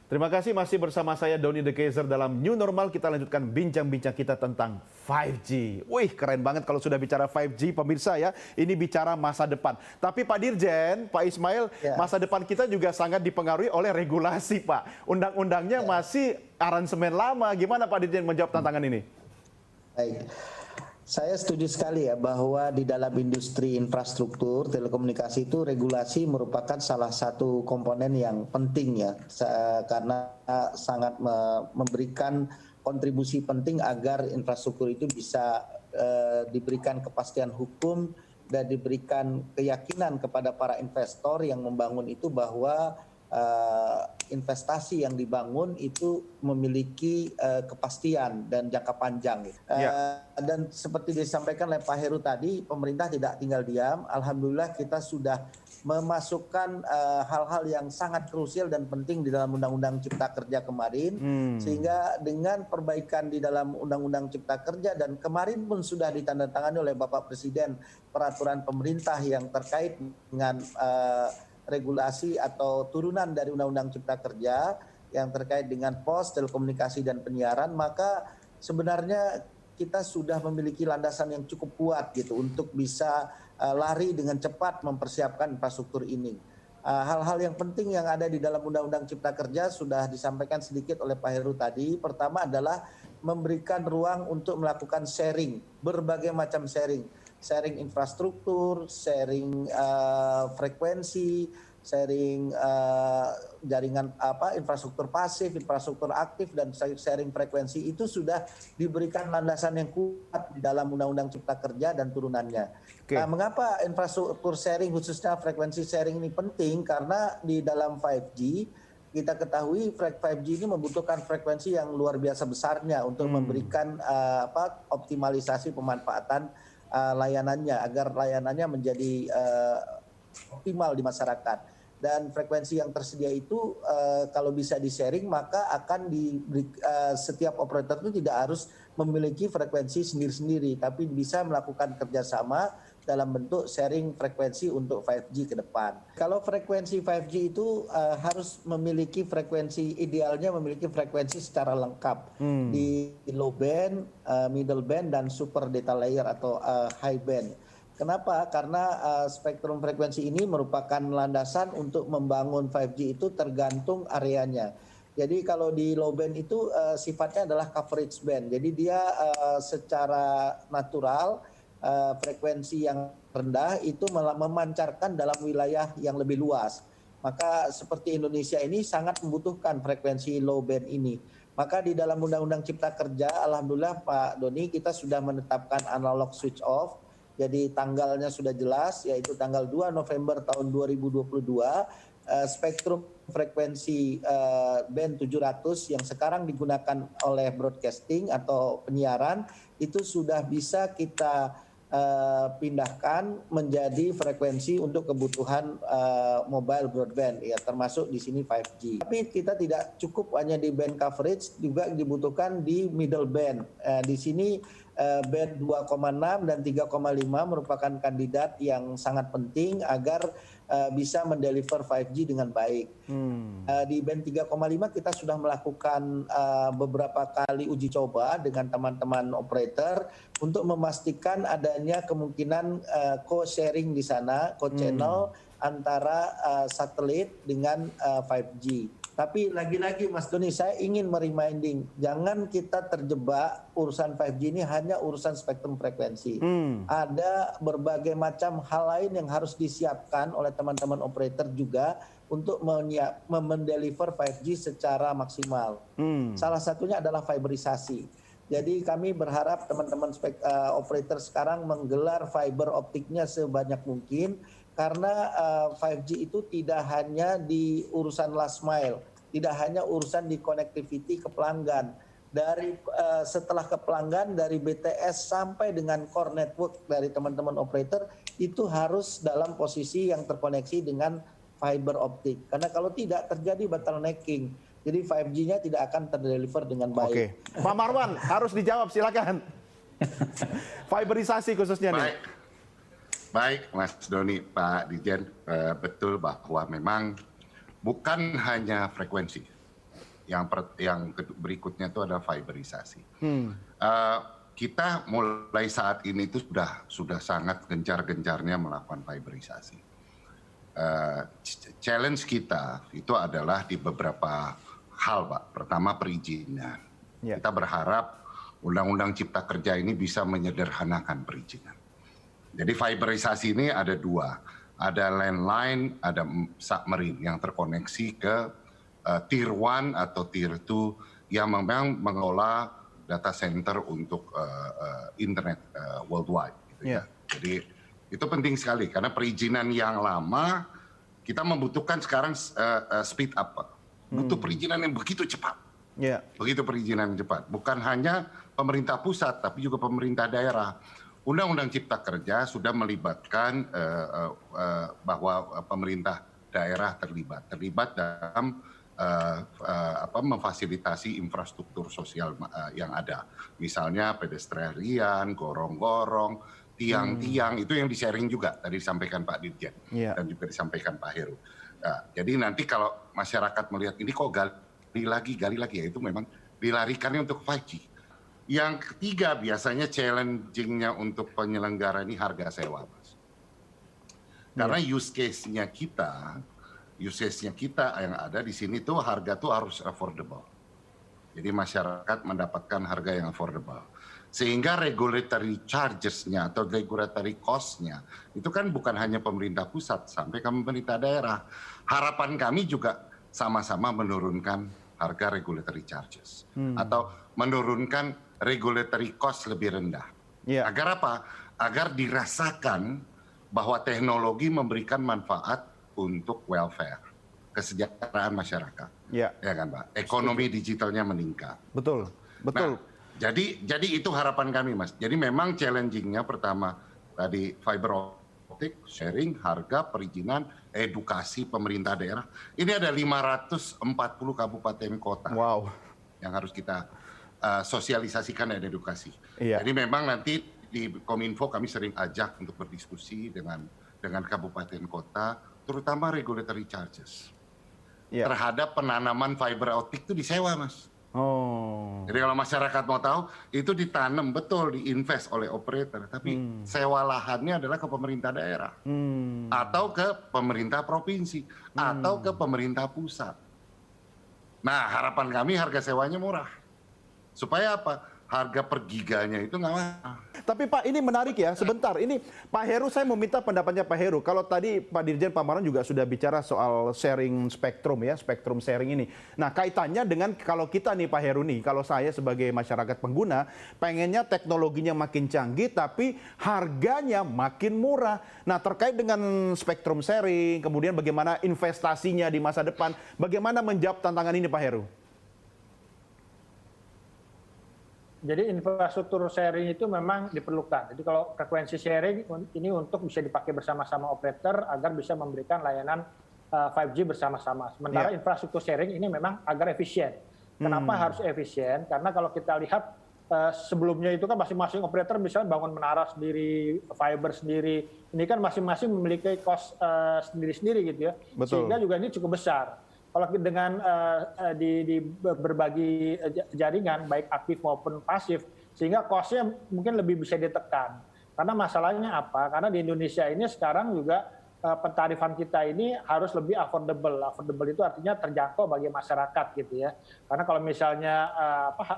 Terima kasih masih bersama saya Doni The Kaiser dalam New Normal. Kita lanjutkan bincang-bincang kita tentang 5G. Wih, keren banget kalau sudah bicara 5G, pemirsa ya. Ini bicara masa depan. Tapi Pak Dirjen, Pak Ismail, Ya, masa depan kita juga sangat dipengaruhi oleh regulasi, Pak. Undang-undangnya ya, masih aransemen lama. Gimana Pak Dirjen menjawab tantangan ini? baik. Saya setuju sekali ya bahwa di dalam industri infrastruktur telekomunikasi itu regulasi merupakan salah satu komponen yang penting ya, karena sangat memberikan kontribusi penting agar infrastruktur itu bisa diberikan kepastian hukum dan diberikan keyakinan kepada para investor yang membangun itu bahwa investasi yang dibangun itu memiliki kepastian dan jangka panjang. Ya, Dan seperti disampaikan oleh Pak Heru tadi, pemerintah tidak tinggal diam. Alhamdulillah kita sudah memasukkan hal-hal yang sangat krusial dan penting di dalam Undang-Undang Cipta Kerja kemarin, sehingga dengan perbaikan di dalam Undang-Undang Cipta Kerja dan kemarin pun sudah ditandatangani oleh Bapak Presiden peraturan pemerintah yang terkait dengan regulasi atau turunan dari Undang-Undang Cipta Kerja yang terkait dengan pos, telekomunikasi dan penyiaran, maka sebenarnya kita sudah memiliki landasan yang cukup kuat gitu untuk bisa lari dengan cepat mempersiapkan infrastruktur ini. Hal-hal yang penting yang ada di dalam Undang-Undang Cipta Kerja sudah disampaikan sedikit oleh Pak Heru tadi. Pertama adalah memberikan ruang untuk melakukan sharing, berbagai macam sharing. Sharing infrastruktur, sharing frekuensi, sharing jaringan infrastruktur pasif, infrastruktur aktif dan sharing frekuensi itu sudah diberikan landasan yang kuat di dalam Undang-Undang Cipta Kerja dan turunannya. oke. Nah, mengapa infrastruktur sharing khususnya frekuensi sharing ini penting? Karena di dalam 5G kita ketahui 5G ini membutuhkan frekuensi yang luar biasa besarnya untuk memberikan optimalisasi pemanfaatan layanannya agar layanannya menjadi optimal di masyarakat. Dan frekuensi yang tersedia itu kalau bisa di-sharing maka akan setiap operator itu tidak harus memiliki frekuensi sendiri-sendiri, tapi bisa melakukan kerjasama dalam bentuk sharing frekuensi untuk 5G ke depan. Kalau frekuensi 5G itu harus memiliki frekuensi, idealnya memiliki frekuensi secara lengkap di low band, middle band, dan super data layer atau high band. Kenapa? Karena spektrum frekuensi ini merupakan landasan untuk membangun 5G itu tergantung areanya. Jadi kalau di low band itu sifatnya adalah coverage band. Jadi dia secara natural frekuensi yang rendah itu memancarkan dalam wilayah yang lebih luas. Maka seperti Indonesia ini sangat membutuhkan frekuensi low band ini. Maka di dalam Undang-Undang Cipta Kerja, alhamdulillah Pak Doni, kita sudah menetapkan analog switch off. Jadi tanggalnya sudah jelas, yaitu tanggal 2 November tahun 2022, spektrum frekuensi band 700 yang sekarang digunakan oleh broadcasting atau penyiaran itu sudah bisa kita pindahkan menjadi frekuensi untuk kebutuhan mobile broadband ya, termasuk di sini 5G. Tapi kita tidak cukup hanya di band coverage, juga dibutuhkan di middle band. Di sini band 2,6 dan 3,5 merupakan kandidat yang sangat penting agar bisa mendeliver 5G dengan baik. Di band 3,5 kita sudah melakukan beberapa kali uji coba dengan teman-teman operator untuk memastikan adanya kemungkinan co-sharing di sana, co-channel antara satelit dengan 5G. Tapi lagi-lagi Mas Doni, saya ingin mereminding, jangan kita terjebak urusan 5G ini hanya urusan spektrum frekuensi. Ada berbagai macam hal lain yang harus disiapkan oleh teman-teman operator juga untuk mendeliver 5G secara maksimal. Salah satunya adalah fiberisasi. Jadi kami berharap teman-teman operator sekarang menggelar fiber optiknya sebanyak mungkin, karena 5G itu tidak hanya di urusan last mile, tidak hanya urusan di connectivity ke pelanggan. Setelah ke pelanggan, dari BTS sampai dengan core network dari teman-teman operator itu harus dalam posisi yang terkoneksi dengan fiber optik. Karena kalau tidak terjadi bottlenecking, jadi 5G-nya tidak akan terdeliver dengan baik. Oke, Pak Marwan harus dijawab, silakan. Fiberisasi khususnya nih. Baik, baik Mas Doni, Pak Dirjen, betul bahwa memang bukan hanya frekuensi, Berikutnya itu adalah fiberisasi. Kita mulai saat ini itu sudah sangat gencar-gencarnya melakukan fiberisasi. Challenge kita itu adalah di beberapa hal, Pak. Pertama, perizinan. Kita berharap Undang-Undang Cipta Kerja ini bisa menyederhanakan perizinan. Jadi fiberisasi ini ada dua. Ada landline, ada submarine yang terkoneksi ke Tier 1 atau Tier 2 yang memang mengelola data center untuk internet worldwide. Gitu ya. Jadi itu penting sekali karena perizinan yang lama kita membutuhkan sekarang speed up, Pak. Butuh perizinan yang begitu cepat. Begitu perizinan yang cepat. Bukan hanya pemerintah pusat, tapi juga pemerintah daerah. Undang-Undang Cipta Kerja sudah melibatkan bahwa pemerintah daerah terlibat dalam memfasilitasi infrastruktur sosial yang ada. Misalnya pedestrian, gorong-gorong, tiang-tiang, itu yang di-sharing juga tadi disampaikan Pak Dirjen dan juga disampaikan Pak Heru. Nah, jadi nanti kalau masyarakat melihat ini kok gali lagi ya itu memang dilarikannya untuk 5G. Yang ketiga biasanya challenging-nya untuk penyelenggara ini harga sewa, Mas. Karena use case-nya kita yang ada di sini tuh harga tuh harus affordable. Jadi masyarakat mendapatkan harga yang affordable. Sehingga regulatory charges-nya atau regulatory cost-nya itu kan bukan hanya pemerintah pusat sampai ke pemerintah daerah. Harapan kami juga sama-sama menurunkan harga regulatory charges atau menurunkan regulatory cost lebih rendah. Agar apa? Agar dirasakan bahwa teknologi memberikan manfaat untuk welfare, kesejahteraan masyarakat. Ya kan, Pak? Ekonomi digitalnya meningkat. Betul. Nah, jadi itu harapan kami, Mas. Jadi memang challenging-nya pertama tadi fiber optik, sharing, harga, perizinan, edukasi pemerintah daerah. Ini ada 540 kabupaten kota. Yang harus kita sosialisasikan dan edukasi. Jadi memang nanti di Kominfo kami sering ajak untuk berdiskusi dengan kabupaten kota, terutama regulatory charges terhadap penanaman fiber optik itu disewa, Mas. Jadi kalau masyarakat mau tahu, itu ditanam betul, diinvest oleh operator, tapi sewa lahannya adalah ke pemerintah daerah, atau ke pemerintah provinsi, atau ke pemerintah pusat. Nah, harapan kami harga sewanya murah. Supaya apa? Harga per giganya itu nggak mahal. Tapi Pak, ini menarik ya. Sebentar, ini Pak Heru, saya mau minta pendapatnya Pak Heru. Kalau tadi Pak Dirjen Pamparan juga sudah bicara soal sharing spektrum ya, spektrum sharing ini. Nah, kaitannya dengan kalau kita nih Pak Heru nih, kalau saya sebagai masyarakat pengguna, pengennya teknologinya makin canggih, tapi harganya makin murah. Nah, terkait dengan spektrum sharing, kemudian bagaimana investasinya di masa depan, bagaimana menjawab tantangan ini Pak Heru? Jadi infrastruktur sharing itu memang diperlukan. Jadi kalau frekuensi sharing ini untuk bisa dipakai bersama-sama operator agar bisa memberikan layanan 5G bersama-sama. Sementara infrastruktur sharing ini memang agar efisien. Kenapa harus efisien? Karena kalau kita lihat sebelumnya itu kan masing-masing operator misalnya bangun menara sendiri, fiber sendiri. Ini kan masing-masing memiliki cost sendiri-sendiri gitu ya. Sehingga juga ini cukup besar. Kalau dengan di berbagi jaringan, baik aktif maupun pasif, sehingga cost-nya mungkin lebih bisa ditekan. Karena masalahnya apa? Karena di Indonesia ini sekarang juga pentarifan kita ini harus lebih affordable. Affordable itu artinya terjangkau bagi masyarakat gitu ya. Karena kalau misalnya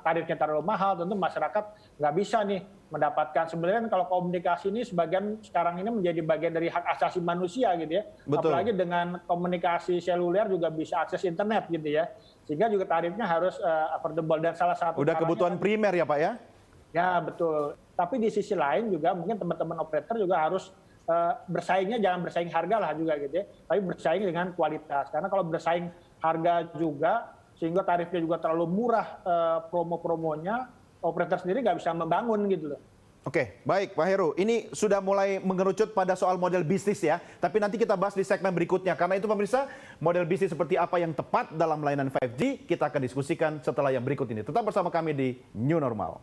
tarifnya terlalu mahal, tentu masyarakat nggak bisa nih mendapatkan. Sebenarnya kalau komunikasi ini sebagian sekarang ini menjadi bagian dari hak asasi manusia gitu ya. Betul. Apalagi dengan komunikasi seluler juga bisa akses internet gitu ya. Sehingga juga tarifnya harus affordable dan salah satu udah kebutuhan primer ya Pak ya? Ya betul. Tapi di sisi lain juga mungkin teman-teman operator juga harus bersaingnya jangan bersaing harga lah juga gitu ya, tapi bersaing dengan kualitas. Karena kalau bersaing harga juga sehingga tarifnya juga terlalu murah, promo-promonya operator sendiri nggak bisa membangun gitu loh. Oke, baik Pak Heru. Ini sudah mulai mengerucut pada soal model bisnis ya. Tapi nanti kita bahas di segmen berikutnya. Karena itu pemirsa, model bisnis seperti apa yang tepat dalam layanan 5G, kita akan diskusikan setelah yang berikut ini. Tetap bersama kami di New Normal.